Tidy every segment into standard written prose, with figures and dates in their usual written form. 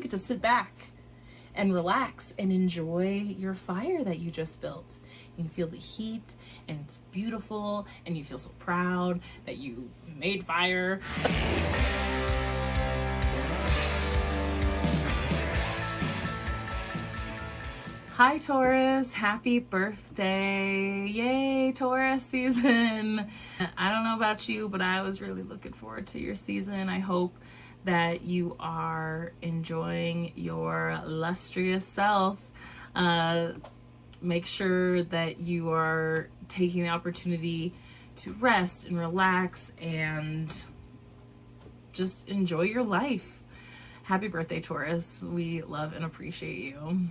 get to sit back and relax and enjoy your fire that you just built. And you feel the heat, and it's beautiful, and you feel so proud that you made fire. Hi Taurus, happy birthday. Yay, Taurus season. I don't know about you, but I was really looking forward to your season. I hope that you are enjoying your illustrious self. Make sure that you are taking the opportunity to rest and relax and just enjoy your life. Happy birthday, Taurus. We love and appreciate you.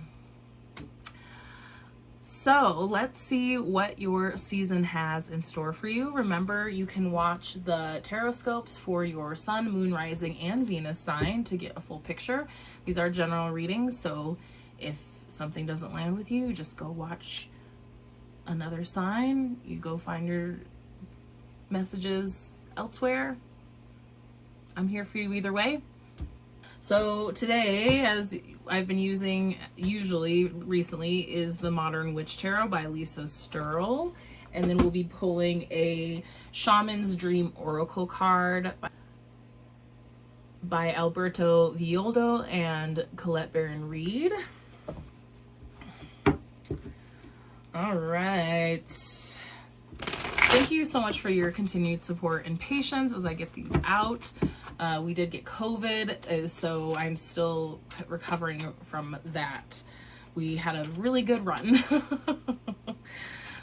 So let's see what your season has in store for you. Remember, you can watch the tarot scopes for your sun, moon, rising, and Venus sign to get a full picture. These are general readings, so if something doesn't land with you, just go watch another sign. You go find your messages elsewhere. I'm here for you either way. So today, as I've been using recently, is the Modern Witch Tarot by Lisa Sterl. And then we'll be pulling a Shaman's Dream Oracle card by Alberto Villoldo and Colette Baron Reed. All right. Thank you so much for your continued support and patience as I get these out. We did get COVID, so I'm still recovering from that. We had a really good run.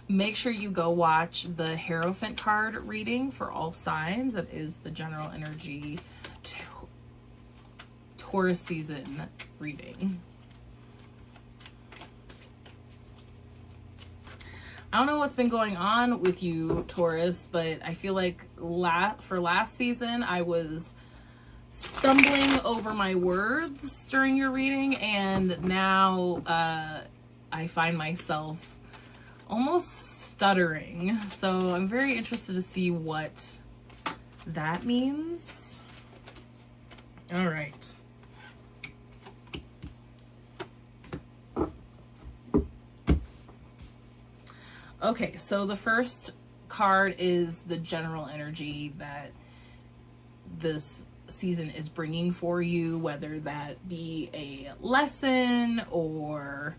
Make sure you go watch the Hierophant card reading for all signs. That is the general energy Taurus season reading. I don't know what's been going on with you, Taurus, but I feel like for last season, I was stumbling over my words during your reading, and now I find myself almost stuttering. So I'm very interested to see what that means. All right. Okay, so the first card is the general energy that this season is bringing for you, whether that be a lesson or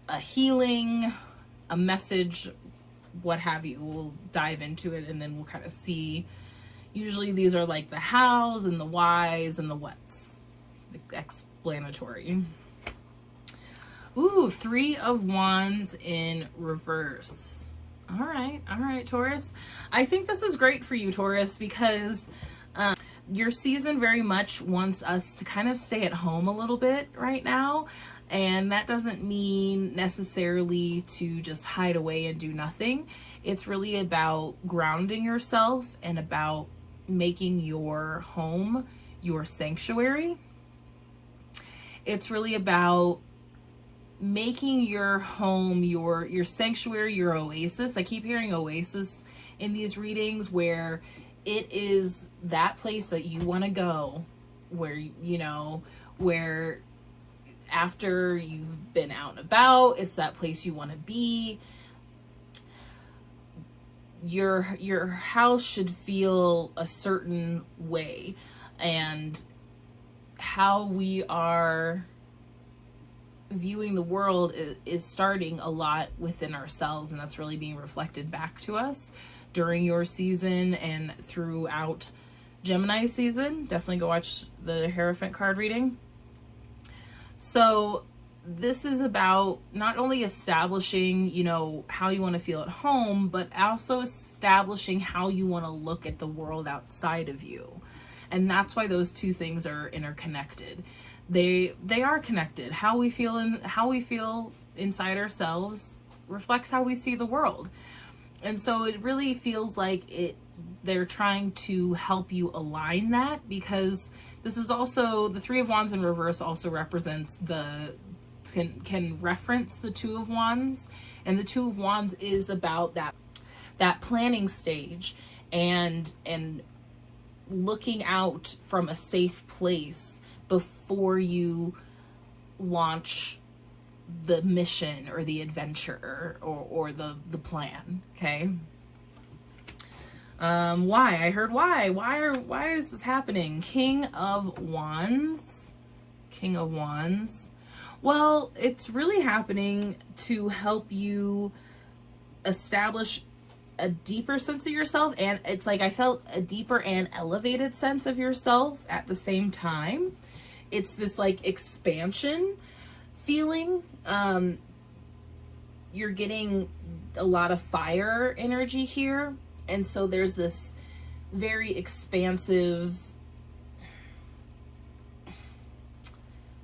a healing, a message, what have you. We'll dive into it and then we'll kind of see. Usually these are like the hows and the whys and the whats, explanatory. Ooh, 3 of Wands in reverse. All right, Taurus. I think this is great for you, Taurus, because your season very much wants us to kind of stay at home a little bit right now. And that doesn't mean necessarily to just hide away and do nothing. It's really about grounding yourself and about making your home your sanctuary. It's really about making your home your sanctuary, your oasis. I keep hearing oasis in these readings, where it is that place that you want to go, where, you know, where after you've been out and about, it's that place you want to be. Your house should feel a certain way, and how we are viewing the world is starting a lot within ourselves, and that's really being reflected back to us during your season and throughout Gemini season. Definitely go watch the Hierophant card reading. So this is about not only establishing, you know, how you want to feel at home, but also establishing how you want to look at the world outside of you. And that's why those two things are interconnected. They are connected. How we feel inside ourselves reflects how we see the world. And so it really feels like they're trying to help you align that, because this is also, the 3 of Wands in reverse also represents can reference the 2 of Wands, and the 2 of Wands is about that planning stage and looking out from a safe place before you launch the mission or the adventure or the plan. Okay. Why? I heard why. Why is this happening? King of Wands. King of Wands. Well, it's really happening to help you establish a deeper sense of yourself, and it's like I felt a deeper and elevated sense of yourself at the same time. It's this like expansion feeling. You're getting a lot of fire energy here, and so there's this very expansive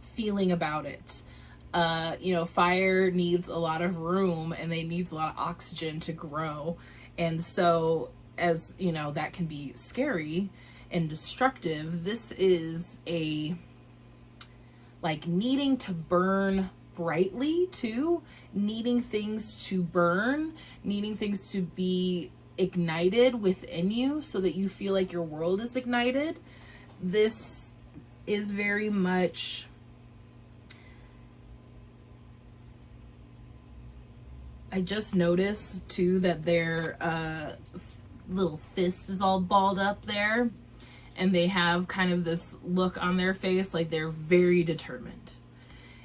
feeling about it. You know, fire needs a lot of room and they needs a lot of oxygen to grow. And so, as you know, that can be scary and destructive. This is a like needing to burn brightly too, needing things to burn, needing things to be ignited within you so that you feel like your world is ignited. This is very much I just noticed too that their little fist is all balled up there, and they have kind of this look on their face like they're very determined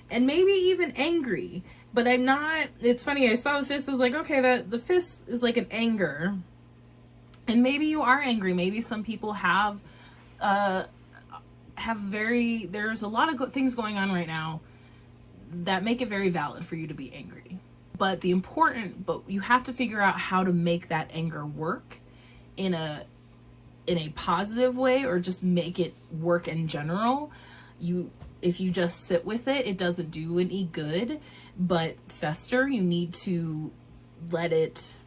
and maybe even angry. But I'm not, it's funny, I saw the fist, I was like, okay, the fist is like an anger, and maybe you are angry. Maybe some people have there's a lot of things going on right now that make it very valid for you to be angry. But you have to figure out how to make that anger work in a positive way, or just make it work in general. If you just sit with it, it doesn't do any good, but fester. You need to let it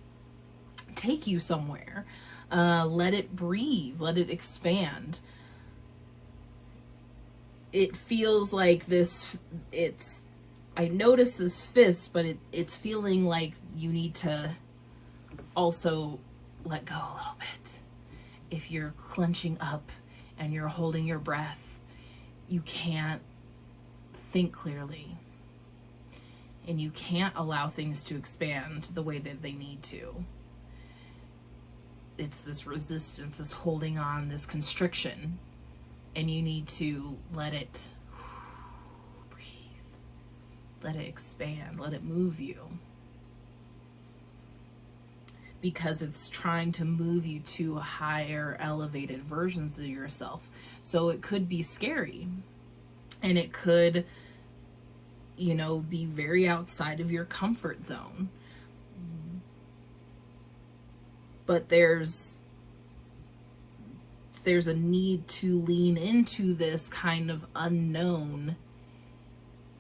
take you somewhere. Let it breathe, let it expand. It feels like I noticed this fist, but it's feeling like you need to also let go a little bit. If you're clenching up and you're holding your breath, you can't think clearly, and you can't allow things to expand the way that they need to. It's this resistance, this holding on, this constriction, and you need to let it let it expand, let it move you, because it's trying to move you to higher elevated versions of yourself. So it could be scary, and it could, you know, be very outside of your comfort zone. But there's a need to lean into this kind of unknown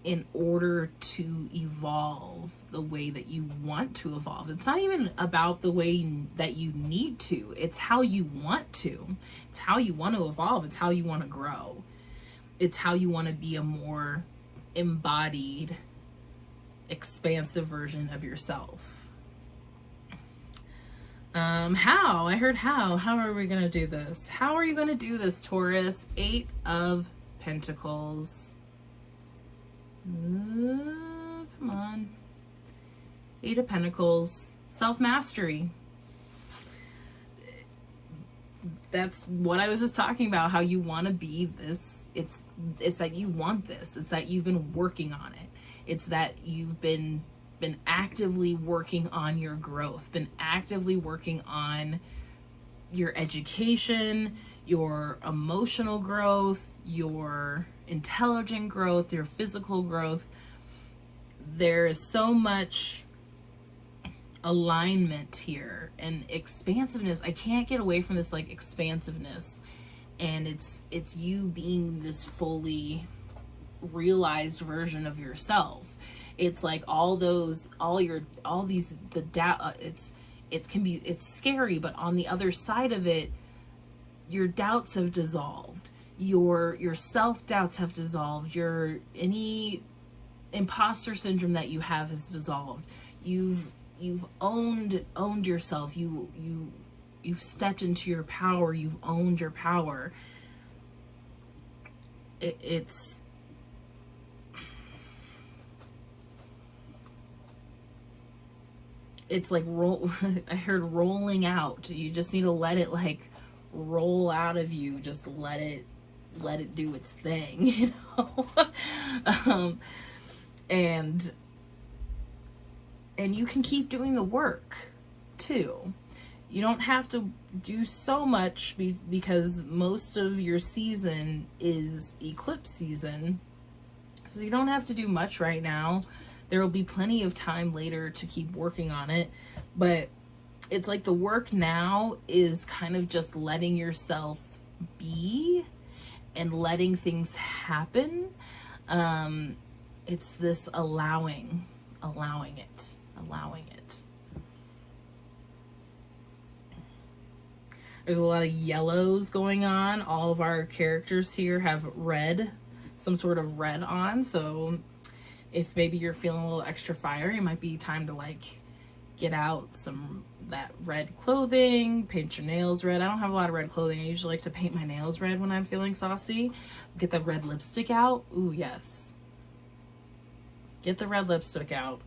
in order to evolve the way that you want to evolve. It's not even about the way that you need to. It's how you want to. It's how you want to evolve. It's how you want to grow. It's how you want to be a more embodied, expansive version of yourself. How? I heard how. How are we going to do this? How are you going to do this, Taurus? 8 of Pentacles. Come on. 8 of Pentacles. Self-mastery. That's what I was just talking about, how you want to be this. It's that you want this. It's that you've been working on it. It's that you've been actively working on your growth, been actively working on your education, your emotional growth, your intelligent growth, your physical growth. There is so much alignment here and expansiveness. I can't get away from this like expansiveness, and it's you being this fully realized version of yourself. It's like it's scary, but on the other side of it, your doubts have dissolved. Your self-doubts have dissolved. Any imposter syndrome that you have has dissolved. You've owned yourself. You've stepped into your power. You've owned your power. it's like I heard rolling out. You just need to let it like roll out of you. Just let it do its thing, you know. And you can keep doing the work too. You don't have to do so much because most of your season is eclipse season. So you don't have to do much right now. There will be plenty of time later to keep working on it. But it's like the work now is kind of just letting yourself be and letting things happen. It's this allowing it. There's a lot of yellows going on. All of our characters here have red, some sort of red on. So if maybe you're feeling a little extra fire, it might be time to like get out that red clothing, paint your nails red. I don't have a lot of red clothing. I usually like to paint my nails red when I'm feeling saucy. Get the red lipstick out. Ooh, yes. Get the red lipstick out.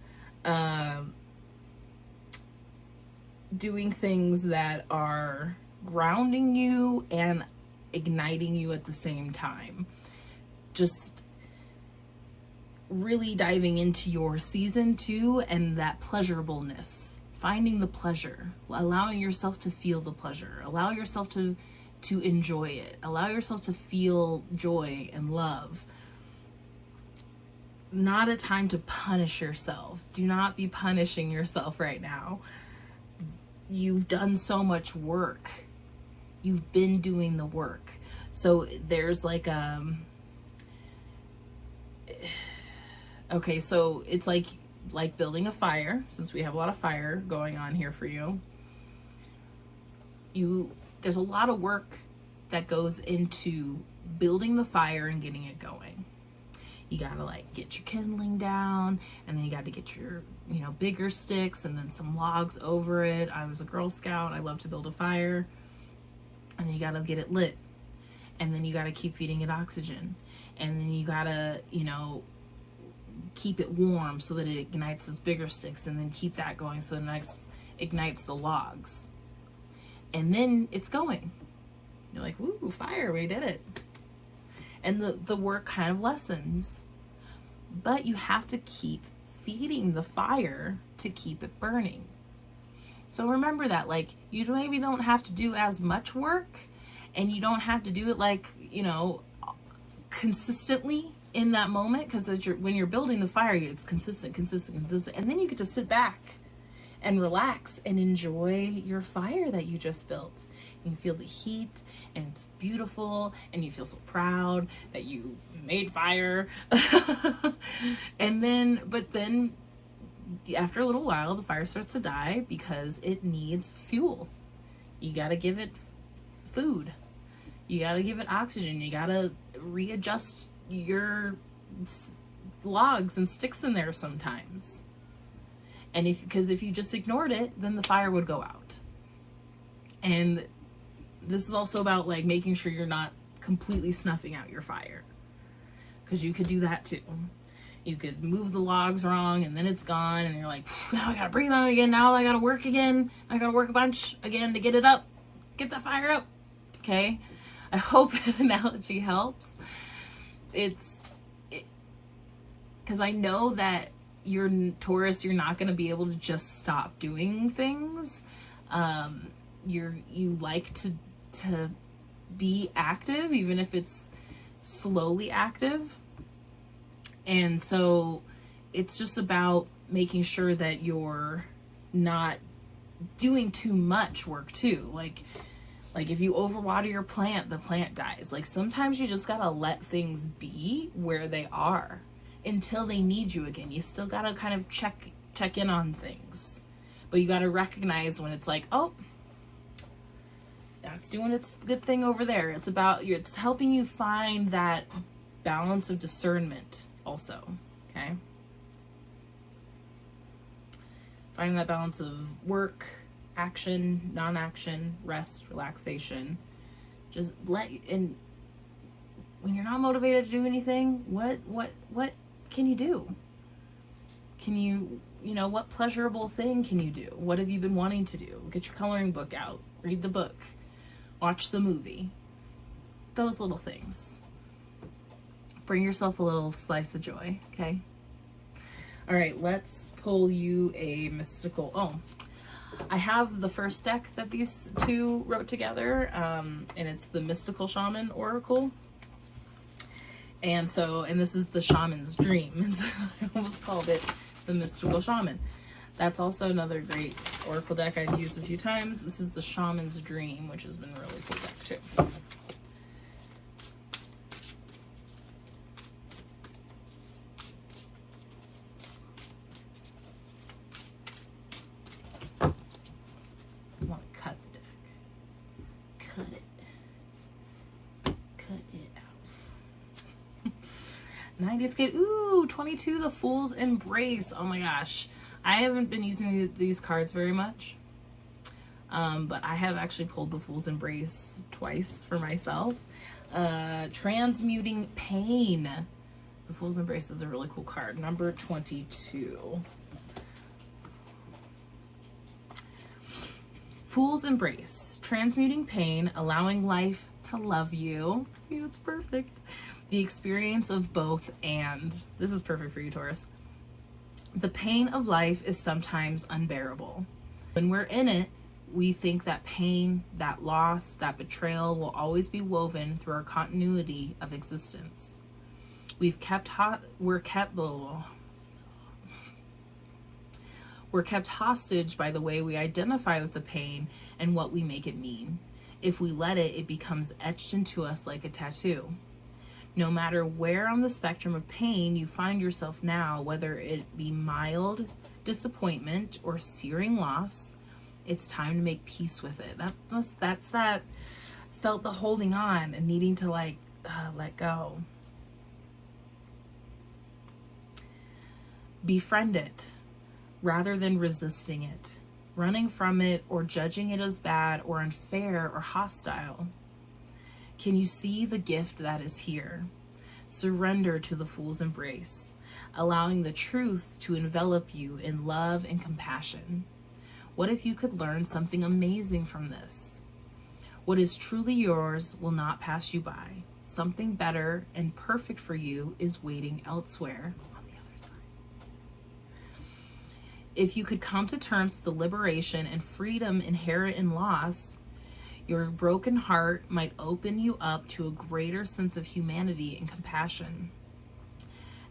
Doing things that are grounding you and igniting you at the same time. Just really diving into your season 2 and that pleasurableness. Finding the pleasure. Allowing yourself to feel the pleasure. Allow yourself to enjoy it. Allow yourself to feel joy and love. Not a time to punish yourself. Do not be punishing yourself right now. You've done so much work. You've been doing the work. So there's like okay, so it's like building a fire, since we have a lot of fire going on here for you. There's a lot of work that goes into building the fire and getting it going. You gotta like get your kindling down, and then you gotta get your, bigger sticks and then some logs over it. I was a Girl Scout. I love to build a fire. And then you gotta get it lit. And then you gotta keep feeding it oxygen. And then you gotta, keep it warm so that it ignites those bigger sticks, and then keep that going so it ignites the logs. And then it's going. You're like, woo, fire, we did it. And the work kind of lessens. But you have to keep feeding the fire to keep it burning. So remember that, like, you maybe don't have to do as much work, and you don't have to do it like, consistently in that moment, because when you're building the fire, it's consistent, and then you get to sit back and relax and enjoy your fire that you just built. And you feel the heat, and it's beautiful, and you feel so proud that you made fire. But then after a little while, the fire starts to die because it needs fuel. You got to give it food. You got to give it oxygen. You got to readjust your logs and sticks in there sometimes. And because if you just ignored it, then the fire would go out. And this is also about like making sure you're not completely snuffing out your fire, because you could do that too. You could move the logs wrong, and then it's gone, and you're like, now I gotta breathe on it again. Now I gotta work again. I gotta work a bunch again to get it up, get that fire up. Okay, I hope that analogy helps. Because I know that you're Taurus, you're not gonna be able to just stop doing things. You like to be active, even if it's slowly active. And so it's just about making sure that you're not doing too much work too. Like if you overwater your plant, the plant dies. Like sometimes you just gotta let things be where they are until they need you again. You still gotta kind of check in on things, but you gotta recognize when it's like, oh, that's doing its good thing over there. It's helping you find that balance of discernment also, okay? Finding that balance of work, action, non-action, rest, relaxation. Just when you're not motivated to do anything, what can you do? Can you, what pleasurable thing can you do? What have you been wanting to do? Get your coloring book out, read the book, watch the movie. Those little things. Bring yourself a little slice of joy, okay? All right, let's pull you a mystical. Oh, I have the first deck that these two wrote together, and it's the Mystical Shaman Oracle. And this is the Shaman's Dream. And so I almost called it the Mystical Shaman. That's also another great oracle deck I've used a few times. This is the Shaman's Dream, which has been a really cool deck too. I want to cut the deck. Cut it out. 90s kid. Ooh, 22, the Fool's Embrace. Oh my gosh. I haven't been using these cards very much. But I have actually pulled the Fool's Embrace twice for myself. Transmuting Pain. The Fool's Embrace is a really cool card. Number 22. Fool's Embrace. Transmuting pain, allowing life to love you. See, that's perfect. The experience of both and. This is perfect for you, Taurus. The pain of life is sometimes unbearable. When we're in it, we think that pain, that loss, that betrayal will always be woven through our continuity of existence. We're kept hostage by the way we identify with the pain and what we make it mean. If we let it, it becomes etched into us like a tattoo. No matter where on the spectrum of pain you find yourself now, whether it be mild disappointment or searing loss, it's time to make peace with it. That's that felt the holding on and needing to let go. Befriend it rather than resisting it, running from it or judging it as bad or unfair or hostile. Can you see the gift that is here? Surrender to the Fool's Embrace, allowing the truth to envelop you in love and compassion. What if you could learn something amazing from this? What is truly yours will not pass you by. Something better and perfect for you is waiting elsewhere on the other side. If you could come to terms with the liberation and freedom inherent in loss, your broken heart might open you up to a greater sense of humanity and compassion.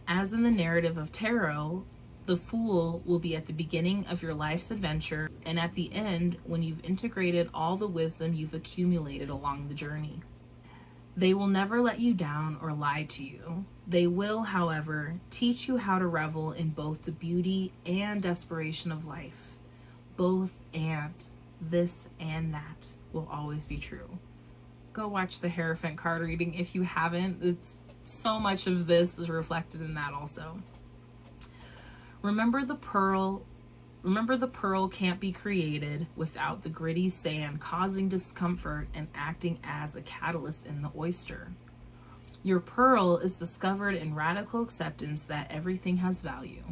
As in the narrative of tarot, the Fool will be at the beginning of your life's adventure and at the end when you've integrated all the wisdom you've accumulated along the journey. They will never let you down or lie to you. They will, however, teach you how to revel in both the beauty and desperation of life. Both and. This and that will always be true. Go watch the Hierophant card reading if you haven't. It's so much of this is reflected in that also. Remember the pearl can't be created without the gritty sand causing discomfort and acting as a catalyst in the oyster. Your pearl is discovered in radical acceptance that everything has value.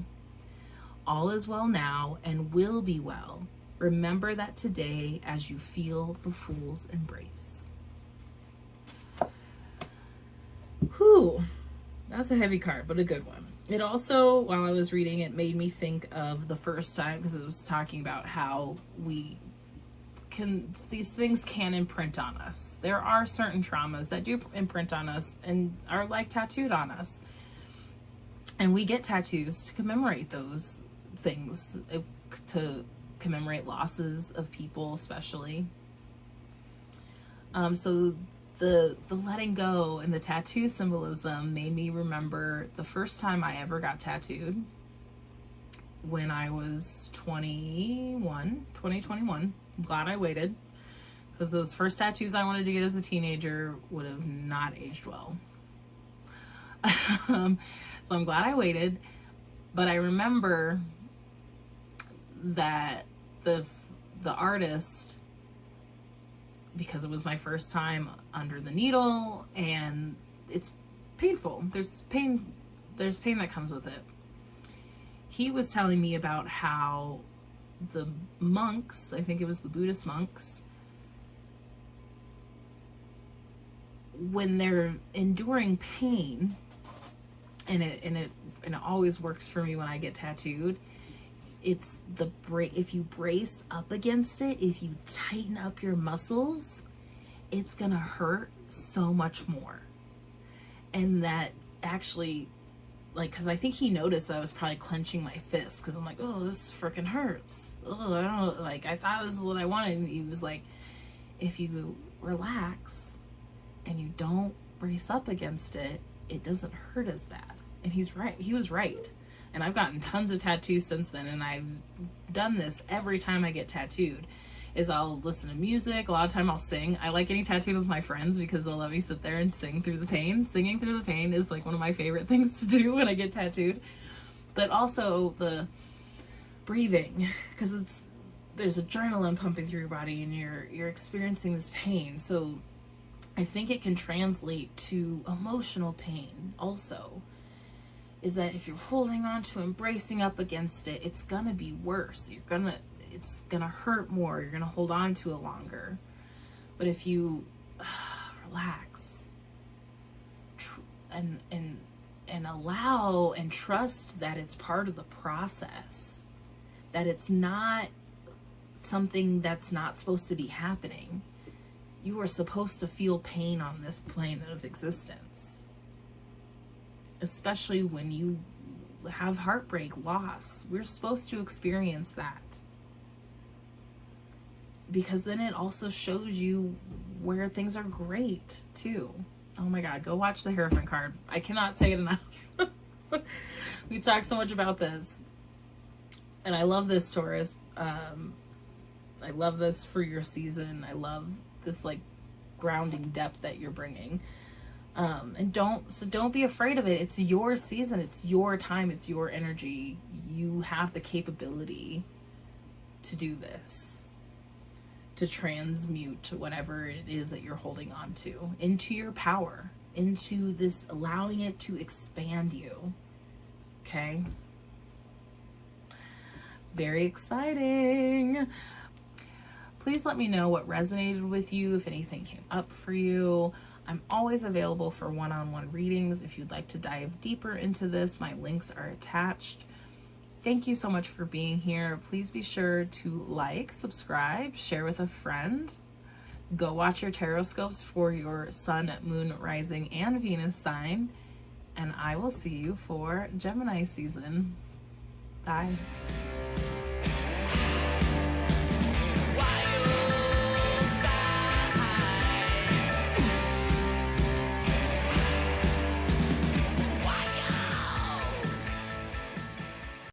All is well now and will be well. Remember that today as you feel the Fool's Embrace. Whew, that's a heavy card, but a good one. It also, while I was reading, it made me think of the first time, because it was talking about how these things can imprint on us. There are certain traumas that do imprint on us and are like tattooed on us. And we get tattoos to commemorate those things, to commemorate losses of people, especially. So the letting go and the tattoo symbolism made me remember the first time I ever got tattooed when I was 2021. I'm glad I waited, because those first tattoos I wanted to get as a teenager would have not aged well. So I'm glad I waited, but I remember that the artist, because it was my first time under the needle and it's painful. There's pain that comes with it. He was telling me about how the monks, I think it was the Buddhist monks, when they're enduring pain, and it always works for me when I get tattooed, it's if you brace up against it, if you tighten up your muscles, it's gonna hurt so much more. And that actually, like, because I think he noticed I was probably clenching my fists, because I'm like, oh, this freaking hurts. Oh, I don't know, like, I thought this is what I wanted. And he was like, if you relax and you don't brace up against it, it doesn't hurt as bad. And he's right. He was right. And I've gotten tons of tattoos since then, and I've done this every time I get tattooed, is I'll listen to music. A lot of time I'll sing. I like getting tattooed with my friends because they'll let me sit there and sing through the pain. Singing through the pain is like one of my favorite things to do when I get tattooed. But also the breathing, because there's adrenaline pumping through your body, and you're experiencing this pain. So I think it can translate to emotional pain also, is that if you're holding on to and bracing up against it, it's gonna be worse. It's gonna hurt more. You're gonna hold on to it longer. But if you relax and allow and trust that it's part of the process, that it's not something that's not supposed to be happening. You are supposed to feel pain on this plane of existence, especially when you have heartbreak, loss. We're supposed to experience that, because then it also shows you where things are great too. Oh my God, go watch the Hierophant card. I cannot say it enough. We talk so much about this, and I love this, Taurus. I love this for your season. I love this like grounding depth that you're bringing. And don't be afraid of it. It's your season. It's your time. It's your energy. You have the capability to do this, to transmute whatever it is that you're holding on to into your power, into this, allowing it to expand you. Okay? Very exciting. Please let me know what resonated with you, if anything came up for you. I'm always available for one-on-one readings. If you'd like to dive deeper into this, my links are attached. Thank you so much for being here. Please be sure to like, subscribe, share with a friend. Go watch your tarot scopes for your sun, moon, rising, and Venus sign. And I will see you for Gemini season. Bye.